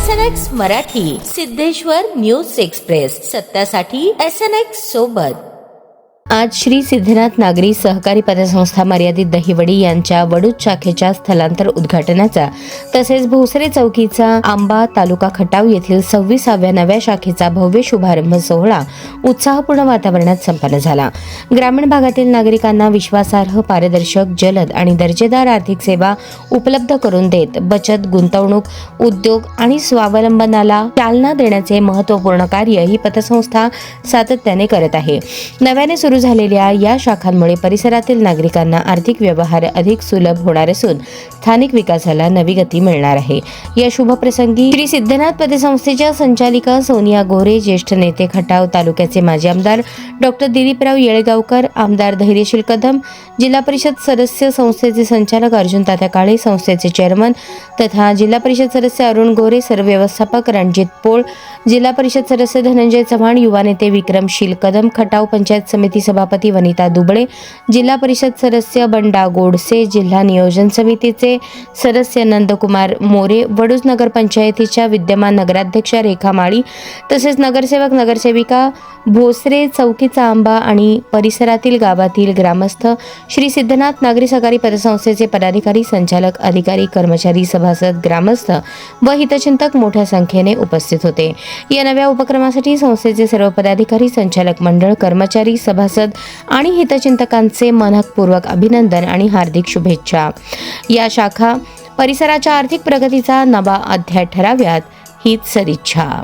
SNX Marathi, Siddheshwar news express, सत्यासाठी SNX सोबत। आज श्री सिद्धनाथ नागरी सहकारी पतसंस्था मर्यादित दहिवडी यांच्या वडूज शाखेच्या स्थलांतर उद्घाटनाचा तसेच भोसरे चौकीचा आंबा तालुका खटाव येथील 26व्या नव्या शाखेचा भव्य शुभारंभ सोहळा उत्साहपूर्ण वातावरणात संपन्न झाला। ग्रामीण भागातील नागरिकांना विश्वासार्ह, पारदर्शक, जलद आणि दर्जेदार आर्थिक सेवा उपलब्ध करून देत बचत, गुंतवणूक, उद्योग आणि स्वावलंबनाला चालना देण्याचे महत्त्वपूर्ण कार्य ही पतसंस्था सातत्याने करत आहे। नव्याने सुरू झालेल्या या शाखांमुळे परिसरातील नागरिकांना आर्थिक व्यवहार अधिक सुलभ होणार असून स्थानिक विकासाला नवी गती मिळणार आहे। या शुभप्रसंगी श्री सिद्धनाथ पतसंस्थेच्या संचालिका सोनिया गोरे, ज्येष्ठ नेते खटाव तालुक्याचे माजी आमदार डॉक्टर दिलीपराव येळेगावकर, आमदार धैर्यशील कदम, जिल्हा परिषद सदस्य संस्थेचे संचालक अर्जुन तात्या काळे, संस्थेचे चेअरमन तथा जिल्हा परिषद सदस्य अरुण गोरे, सर्व व्यवस्थापक रणजित पोळ, जिल्हा परिषद सदस्य धनंजय चव्हाण, युवा नेते विक्रमशील कदम, खटाव पंचायत समिती सभापती वनिता दुबळे, जिल्हा परिषद सदस्य बंडा गोडसे, जिल्हा नियोजन समितीचे सदस्य नंदकुमार मोरे, वडूज नगर पंचायतीच्या विद्यमान नगराध्यक्षा रेखा माळी तसेच नगरसेवक, नगरसेविका, भोसरे चौकीचा आंबा आणि परिसरातील गावातील ग्रामस्थ, श्री सिद्धनाथ नागरी सहकारी पतसंस्थेचे पदाधिकारी, संचालक, अधिकारी, कर्मचारी, सभासद, ग्रामस्थ व हितचिंतक मोठ्या संख्येने उपस्थित होते। या नव्या उपक्रमासाठी संस्थेचे सर्व पदाधिकारी, संचालक मंडळ, कर्मचारी, सभासद आणि हितचिंतकांचे मनपूर्वक अभिनंदन आणि हार्दिक शुभेच्छा। या शाखा परिसराच्या आर्थिक प्रगतीचा नवा अध्याय ठराव्यात हीच सदिच्छा।